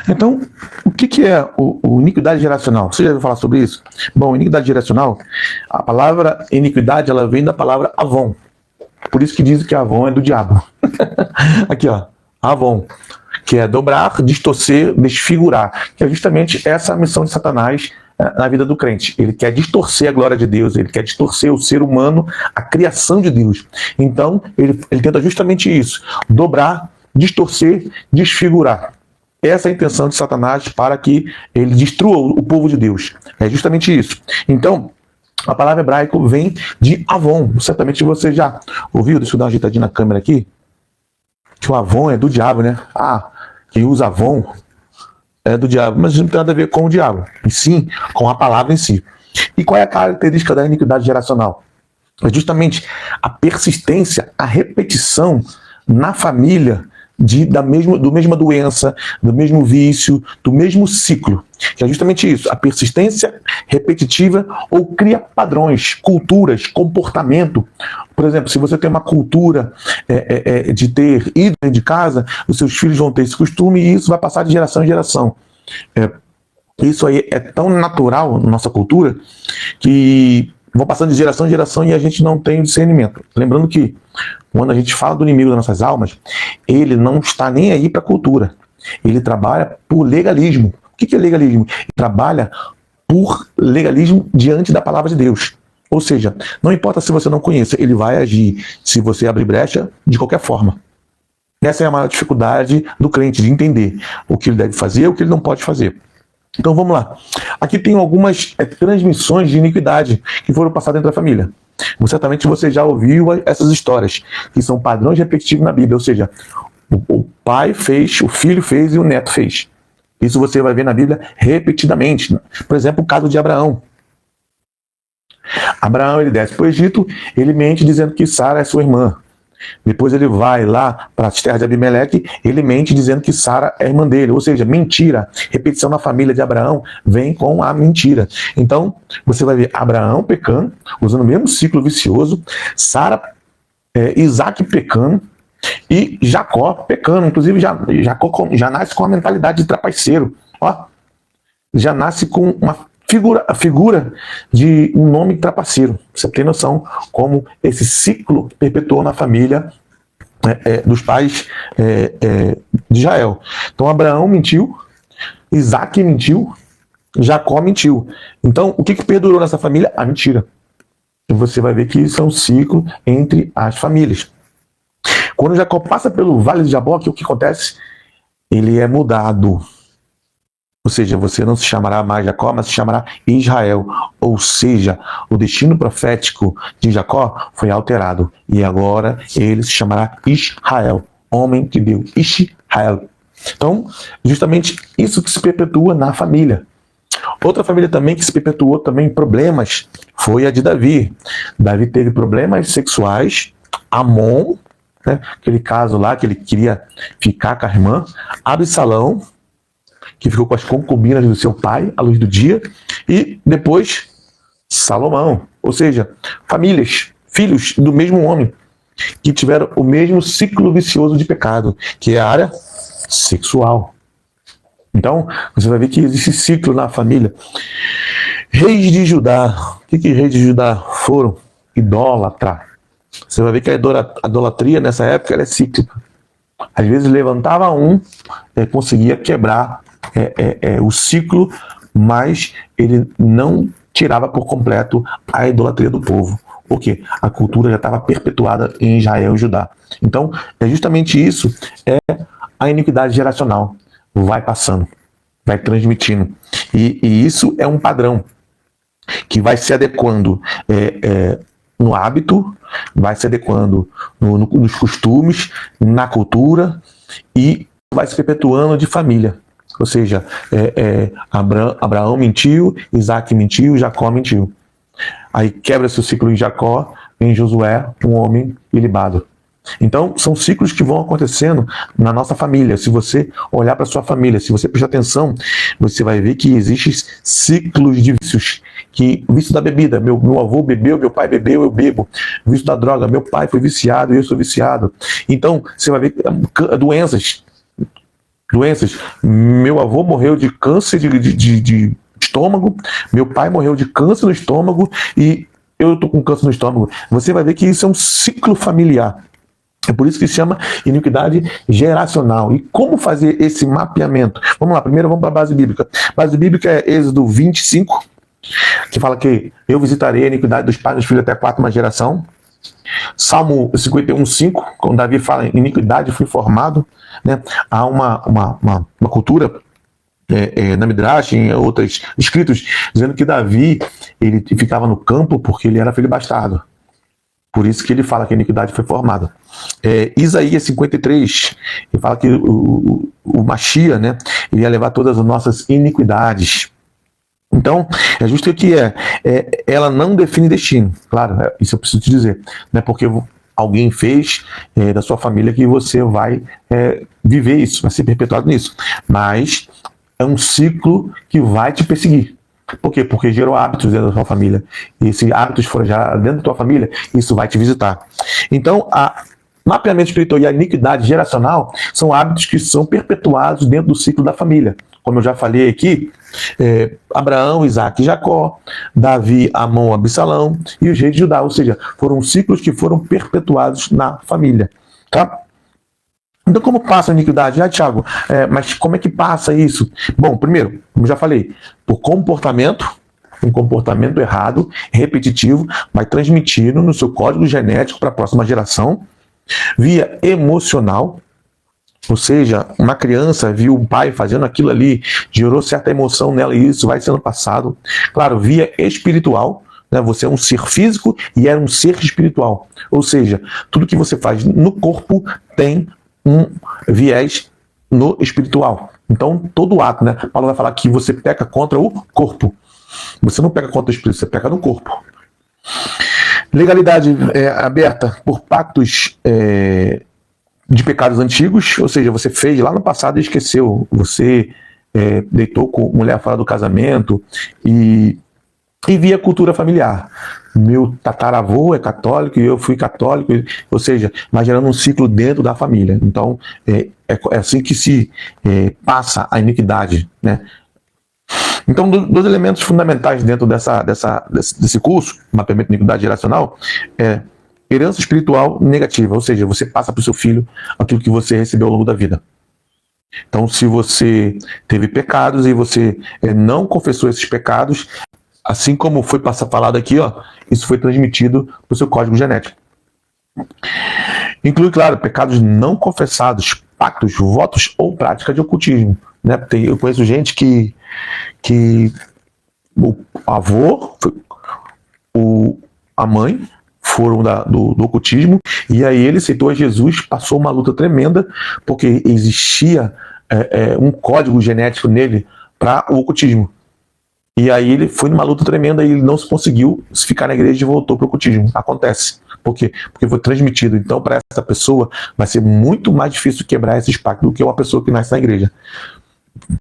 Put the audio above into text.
Então, o que é o iniquidade geracional? Você já ouviu falar sobre isso? Bom, iniquidade geracional, a palavra iniquidade, ela vem da palavra avon. Por isso que dizem que avon é do diabo. Aqui, ó, avon, que é dobrar, distorcer, desfigurar, que é justamente essa a missão de Satanás na vida do crente. Ele quer distorcer a glória de Deus, ele quer distorcer o ser humano, a criação de Deus. Então, ele tenta justamente isso, dobrar, distorcer, desfigurar. Essa é a intenção de Satanás para que ele destrua o povo de Deus. É justamente isso. Então, a palavra hebraica vem de Avon. Certamente você já ouviu, deixa eu dar uma ajeitadinha na câmera aqui, que o Avon é do diabo, né? Ah, quem usa Avon é do diabo, mas não tem nada a ver com o diabo, e sim com a palavra em si. E qual é a característica da iniquidade geracional? É justamente a persistência, a repetição na família do mesma doença, do mesmo vício, do mesmo ciclo. Que é justamente isso, a persistência repetitiva ou cria padrões, culturas, comportamento. Por exemplo, se você tem uma cultura de ter ido dentro de casa, os seus filhos vão ter esse costume e isso vai passar de geração em geração. Isso aí é tão natural na nossa cultura que vão passando de geração em geração e a gente não tem discernimento. Lembrando que quando a gente fala do inimigo das nossas almas, ele não está nem aí para a cultura. Ele trabalha por legalismo. O que é legalismo? Ele trabalha por legalismo diante da palavra de Deus. Ou seja, não importa se você não conheça, ele vai agir se você abrir brecha de qualquer forma. Essa é a maior dificuldade do crente, de entender o que ele deve fazer e o que ele não pode fazer. Então vamos lá. Aqui tem algumas transmissões de iniquidade que foram passadas dentro da família. Certamente você já ouviu essas histórias, que são padrões repetitivos na Bíblia, ou seja, o pai fez, o filho fez e o neto fez. Isso você vai ver na Bíblia repetidamente. Por exemplo, o caso de Abraão. Abraão, ele desce para o Egito, ele mente dizendo que Sara é sua irmã. Depois ele vai lá para as terras de Abimeleque, ele mente dizendo que Sara é irmã dele. Ou seja, mentira. Repetição na família de Abraão vem com a mentira. Então, você vai ver Abraão pecando, usando o mesmo ciclo vicioso, Sara, Isaac pecando e Jacó pecando. Inclusive, Jacó já nasce com a mentalidade de trapaceiro. Ó, já nasce com uma figura de um nome trapaceiro. Você tem noção como esse ciclo perpetuou na família dos pais de Israel. Então Abraão mentiu, Isaac mentiu, Jacó mentiu. Então o que perdurou nessa família? A mentira. E você vai ver que isso é um ciclo entre as famílias. Quando Jacó passa pelo vale de Jaboque, o que acontece? Ele é mudado. Ou seja, você não se chamará mais Jacó, mas se chamará Israel. Ou seja, o destino profético de Jacó foi alterado. E agora ele se chamará Israel. Homem que deu Israel. Então, justamente isso que se perpetua na família. Outra família também que se perpetuou também em problemas foi a de Davi. Davi teve problemas sexuais. Amon, né, aquele caso lá que ele queria ficar com a irmã. Absalão, que ficou com as concubinas do seu pai, à luz do dia, e depois Salomão, ou seja, famílias, filhos do mesmo homem, que tiveram o mesmo ciclo vicioso de pecado, que é a área sexual. Então, você vai ver que existe ciclo na família. Reis de Judá, o que reis de Judá foram? Idólatra. Você vai ver que a idolatria nessa época ela é cíclica. Às vezes levantava um, conseguia quebrar o ciclo, mas ele não tirava por completo a idolatria do povo. Por quê? A cultura já estava perpetuada em Israel e Judá. Então, é justamente isso, é a iniquidade geracional. Vai passando, vai transmitindo. E isso é um padrão que vai se adequando no hábito, vai se adequando nos costumes, na cultura e vai se perpetuando de família. Ou seja, Abraão mentiu, Isaac mentiu, Jacó mentiu. Aí quebra-se o ciclo em Jacó, em Josué, um homem ilibado. Então, são ciclos que vão acontecendo na nossa família. Se você olhar para a sua família, se você prestar atenção, você vai ver que existem ciclos de vícios. O vício da bebida, meu avô bebeu, meu pai bebeu, eu bebo. O vício da droga, meu pai foi viciado, eu sou viciado. Então, você vai ver doenças. doenças. Meu avô morreu de câncer de estômago, meu pai morreu de câncer no estômago e eu estou com câncer no estômago. Você vai ver que isso é um ciclo familiar. É por isso que se chama iniquidade geracional. E como fazer esse mapeamento? Vamos lá, primeiro vamos para a base bíblica. A base bíblica é Êxodo 25, que fala que eu visitarei a iniquidade dos pais dos filhos até a quarta geração. Salmo 51:5, quando Davi fala em iniquidade fui formado, né? Há uma cultura na Midrash, em outros escritos, dizendo que Davi ele ficava no campo porque ele era filho bastardo. Por isso que ele fala que a iniquidade foi formada. Isaías 53, ele fala que o Mashiach, né, ele ia levar todas as nossas iniquidades. Então, é justo que ela não define destino. Claro, isso eu preciso te dizer. Não é porque alguém fez da sua família que você vai viver isso, vai ser perpetuado nisso. Mas é um ciclo que vai te perseguir. Por quê? Porque gerou hábitos dentro da sua família. E se hábitos forem já dentro da tua família, isso vai te visitar. Então, mapeamento espiritual e a iniquidade geracional são hábitos que são perpetuados dentro do ciclo da família. Como eu já falei aqui, Abraão, Isaac e Jacó, Davi, Amon, Absalão e os reis de Judá. Ou seja, foram ciclos que foram perpetuados na família. Tá? Então, como passa a iniquidade? Tiago, mas como é que passa isso? Bom, primeiro, como já falei, por comportamento, um comportamento errado, repetitivo, vai transmitindo no seu código genético para a próxima geração, via emocional, ou seja, uma criança viu um pai fazendo aquilo ali, gerou certa emoção nela e isso vai sendo passado. Claro, via espiritual, né? Você é um ser físico e é um ser espiritual. Ou seja, tudo que você faz no corpo tem um viés no espiritual. Então, todo ato, né? Paulo vai falar que você peca contra o corpo. Você não peca contra o espírito, você peca no corpo. Legalidade aberta por pactos de pecados antigos, ou seja, você fez lá no passado e esqueceu. Você deitou com mulher fora do casamento e via cultura familiar. Meu tataravô é católico e eu fui católico, ou seja, vai gerando um ciclo dentro da família. Então, é assim que se passa a iniquidade, né? Então, dois elementos fundamentais dentro desse curso, mapeamento de iniquidade geracional, é herança espiritual negativa, ou seja, você passa para o seu filho aquilo que você recebeu ao longo da vida. Então, se você teve pecados e você não confessou esses pecados, assim como foi falado aqui, isso foi transmitido para o seu código genético. Inclui, claro, pecados não confessados, pactos, votos ou prática de ocultismo. Né? Eu conheço gente que o avô, a mãe foram do ocultismo e aí ele aceitou a Jesus, passou uma luta tremenda porque existia um código genético nele para o ocultismo. E aí ele foi numa luta tremenda e ele não conseguiu ficar na igreja e voltou para o ocultismo. Acontece. Por quê? Porque foi transmitido. Então, para essa pessoa, vai ser muito mais difícil quebrar esses pactos do que uma pessoa que nasce na igreja.